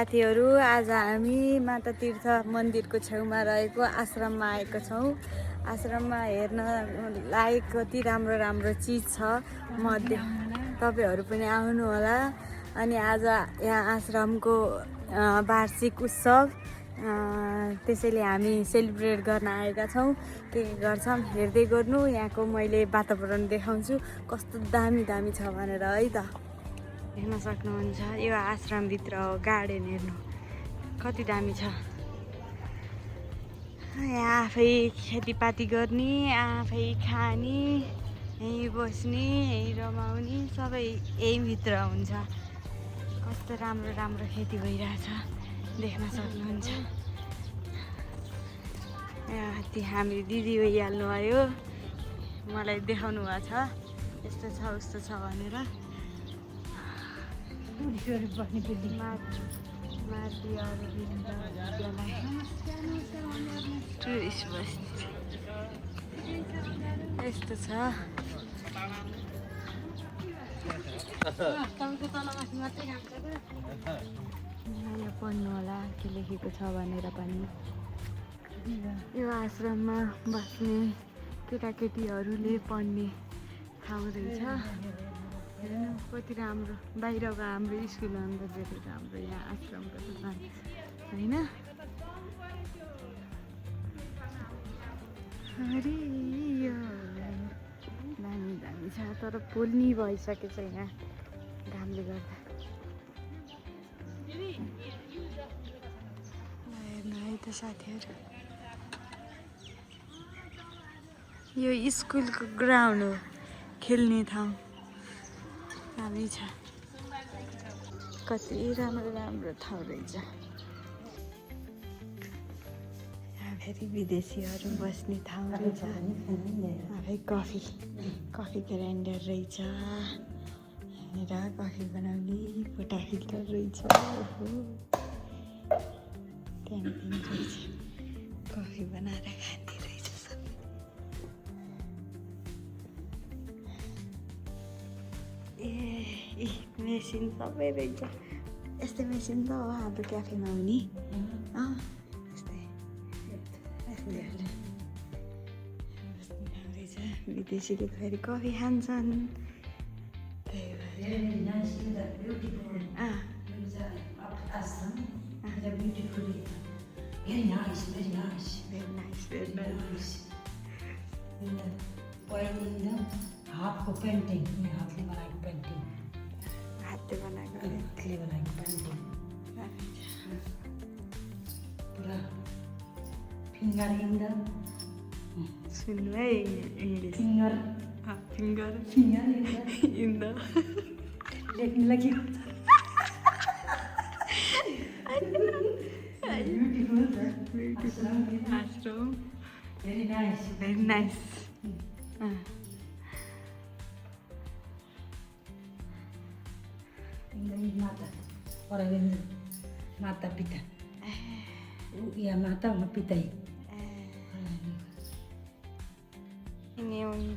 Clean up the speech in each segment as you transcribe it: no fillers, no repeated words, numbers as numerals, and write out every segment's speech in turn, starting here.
साथीहरू आज हामी माता तीर्थ मन्दिरको छेउमा रहेको आश्रममा आएका छौँ। आश्रममा हेर्न लायक कति राम्रो राम्रो चिज छ मध्ये तपाईहरू पनि आउनु होला। अनि आज यहाँ आश्रमको वार्षिक उत्सव त्यसैले हामी सेलिब्रेट गर्न आएका छौँ। के गर्छौँ हेर्दै गर्नु। यहाँको मैले वातावरण देखाउँछु कस्तो दामी दामी छ भनेर है त हेर्न सक्नुहुन्छ। यो आश्रमभित्र हो गार्डन हेर्नु कति दामी छ। यहाँ आफै खेतीपाती गर्ने आफै खाने यहीँ बस्ने यहीँ रमाउने सबै यही भित्र हुन्छ। कस्तो राम्रो राम्रो खेती भइरहेछ देख्न सक्नुहुन्छ। यहाँ हाम्रो दिदी भइहाल्नु भयो मलाई देखाउनु भएको छ यस्तो छ उस्तो छ भनेर। टुरिस्ट बस्ने यस्तो छ। यहाँ पढ्नु होला के लेखेको छ भनेर पनि। यो आश्रममा बस्ने केटाकेटीहरूले पढ्ने ठाउँ रहेछ। हेर्नु कति राम्रो। बाहिरको हाम्रो स्कुलभन्दा धेरै राम्रो यहाँ आश्रमको त होइन। दामी दामी छ तर पोल्नी भइसकेछ यहाँ घामले गर्दा। हेर्नु है त साथीहरू यो स्कुलको ग्राउन्ड हो खेल्ने ठाउँ दामी छ। कति राम्रो राम्रो ठाउँ रहेछ। यहाँ फेरि विदेशीहरू बस्ने ठाउँ रहेछ। आफै कफी ग्राइन्डर रहेछ। यहाँनिर कफी बनाउने फोटा फिल्टर रहेछ। त्यहाँदेखि रहेछ कफी बनाएर खाने रहेछ सब। मेसिन सबै रहेछ। यस्तै मेसिन त हो हाम्रो क्याफेमा हुने। रहेछ विदेशीले फेरि कफी खान्छन्। हातको पेन्टिङ हातले बनाएको पेन्टिङ हातले बनाएको पेन्टिङ पुरा फिङ्गर इन द सुन्नु है English finger finger in the लेख्नुलाई के हुन्छ ब्युटिफुल आश्रम भेरी नाइस भेरी नाइस। माता परमेश्वर माता पिता या माता म पिता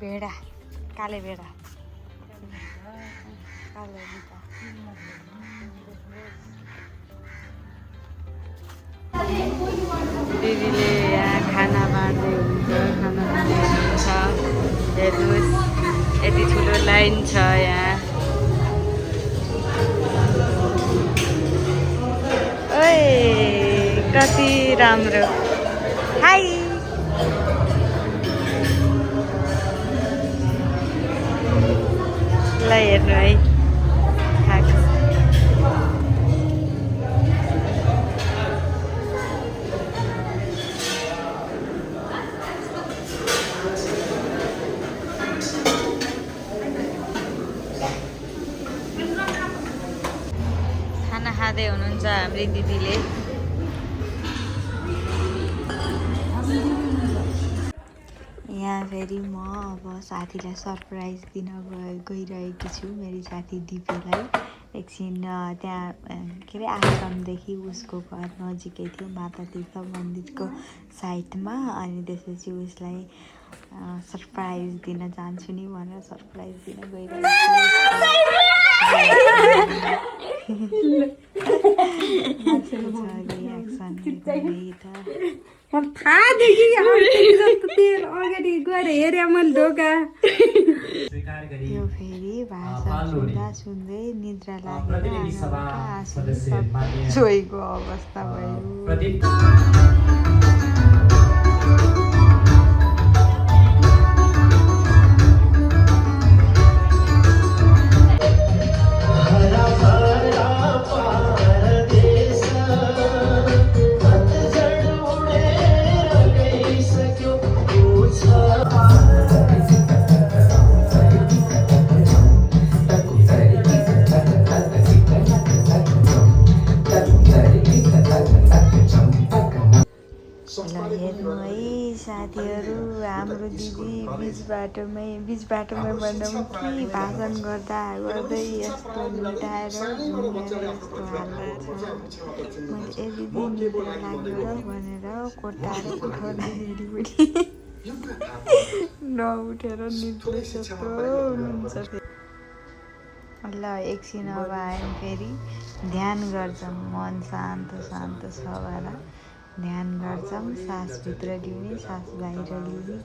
भेडा काले भेडा कालो बिटा। दिदीले यहाँ खाना बाँड्दै हुन्छ खाना बाँड्नुहुन्छ। हेर्नुहोस् यति ठुलो लाइन छ यहाँ। ओए कति राम्रो। हाई ल हेर्नु है खाएको खाना खाँदै हुनुहुन्छ हाम्री दिदीले। यहाँ फेरि म अब साथीलाई सरप्राइज दिन गइरहेकी छु। मेरो साथी दिपीलाई एकछिन त्यहाँ के अरे आश्रमदेखि उसको घर नजिकै थियो माता तीर्थ मन्दिरको साइडमा। अनि त्यसपछि उसलाई सरप्राइज दिन जान्छु नि भनेर सरप्राइज दिन गइरहेको छु। मलाई थाहा देखि जस्तो तेल अगाडि गएर हेरेँ मैले ढोका त्यो फेरि भाषा सुन्दा सुन्दै निद्रा लागेर आँखाबाट छोएको अवस्था भयो। ल हेर्नु है साथीहरू, हाम्रो दिदी बिच बाटोमै भनौँ कि भाषण गर्दा गर्दै यस्तो लुटाएर झुन्डेर यस्तो हाल्दछ। मैले ए दिदी निद्रा लाग्यो भनेर कोटाएर उठाउँदाखेरि पनि नउठेर निद्रा जस्तो हुनुहुन्छ। ल एकछिन अब आयौँ फेरि ध्यान गर्छौँ, मन शान्त शान्त छ वाला ध्यान गर्छौँ। सासभित्र ल्याउने, सास बाहिर ल्याउने,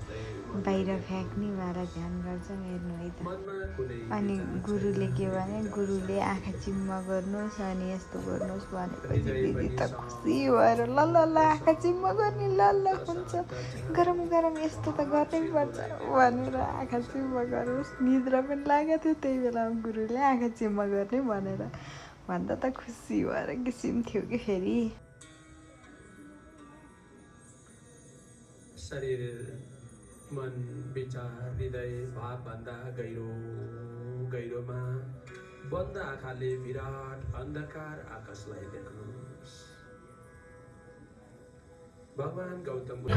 बाहिर फ्याँक्ने वाला ध्यान गर्छौँ। हेर्नु है त। अनि गुरुले के भने, गुरुले आँखा चिम्म गर्नुहोस् अनि यस्तो गर्नुहोस् भनेपछि दिदी त खुसी भएर ल ल ल आँखा चिम्म गर्ने, ल ल हुन्छ, गरम गरम यस्तो त गर्नै पर्छ भनेर आँखा चिम्म गरोस्। निद्रा पनि लागेको थियो त्यही बेला गुरुले आँखा चिम्म गर्ने भनेर भन्दा त खुसी भएर किसिम थियो कि फेरि। शरीर मन विचार हृदय भावभन्दा गहिरोमा बन्द आँखाले विराट अन्धकार आकाशलाई देख्नुहोस्। भगवान गौतम बुद्ध